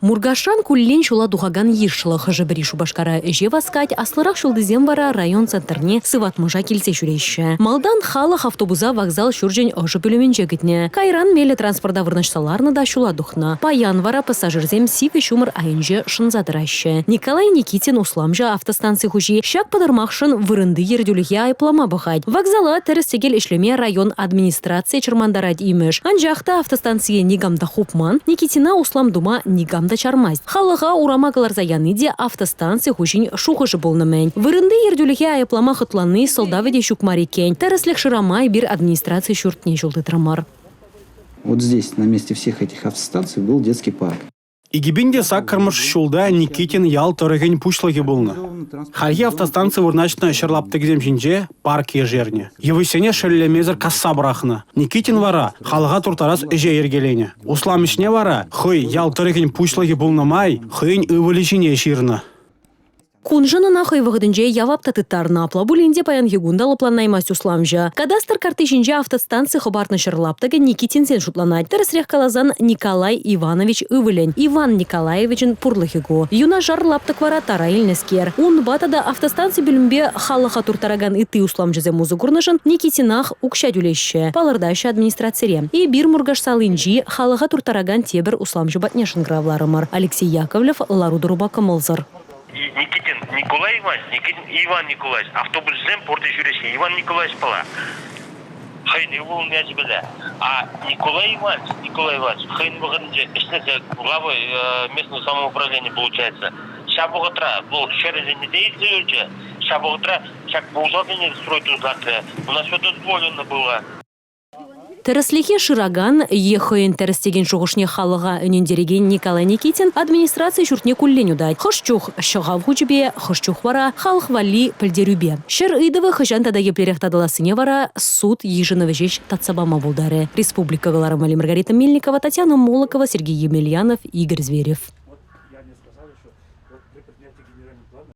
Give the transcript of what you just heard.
Мургашан куллен шула духаган ешшылы хыжыбри шубашкара жеваскать аслырак шулдызем вара район центрне сыватмыжа келсе жүрейші. Малдан халық автобуза вокзал шуржен ожы бөлімен жегітне. Кайран мелі транспорта вырнышсаларны да шула духна. Паян вара пассажирзем сивы шумыр айынжы шынзадырайшы. Николай Никитин усламжа автостанции хужи шак падырмақшын вырынды ердюліге айплама бұхайд. Вокзала тәрістегел ішлеме район администрация чырмандарад имеш. Анжақта автостанция нигамда хупман, Никитина услам дума нигамда чармайст. Халыға урамағылар заяныде автостанция хужин шуғыжы болнымен. Вырынды ердюліге айплама хытланы солдаведе шукмари кен. Тәріслік шырамай бір администрация шүртне жолды трамар. Вот здесь, на месте всех этих автостанций, был детский парк. Игибинде саккармыш шулда Никитин ял торыгын пушлыги булны. Хальги автостанция вырначна шырлаптыгзем жинже парк ежерне. Евысене шеллемезер касса брахна. Никитин вара халыга туртарас эже ергелене. Усламишне вара хый ял торыгын пушлыги булнамай хыйн ывыличине ширна. Кунжыны нахай вғыдынже явапта тыттарна апла бұлінде паян егундалы планнаймас усламжа. Кадастр картежінже автостанция хабарны шырлаптығы Никитинсен шутланать. Тәрісрех калазан Николай Иванович Ывылен. Иван Николаевичын пурлыхигу. Юна жар лаптық вара тарайлнескер. Он батада автостанция білімбе халыға туртараган иты усламжызе музы гурнышын Никитинах укшадюлеші. Палырдайшы администрацире. И бир мургаш салынжи халыға туртараган тебір усламжы батнешын гравларымыр. Алексей Яковлев, Лару Дурубака Молзар. Никитин Николай Иванович, Никитин Иван Николаевич, автобусом порты жүресі Иван Николаевич пала. Хайын его не тебе. А Николай Иванович, хайын выгоднее, если главой местного самоуправления получается. Шабугатра был через неделю, шабугатра шаг полжатый строить завтра. У нас все дозволено было. Тәрісліхе шыраган, ехайын тәрістеген жоғышне халыға үнендереген Николай Никитин администрация жүртне күлленю дайд. Хышчух шығав хүчібе, хышчух вара, халық вали пілдерубе. Шыр ыдывы хыжан тада еплерехтадыласыне вара суд ежіновы жеш татсабама бұлдары. Республика Галарам Маргарита Мельникова, Татьяна Молокова, Сергей Емельянов, Игорь Зверев.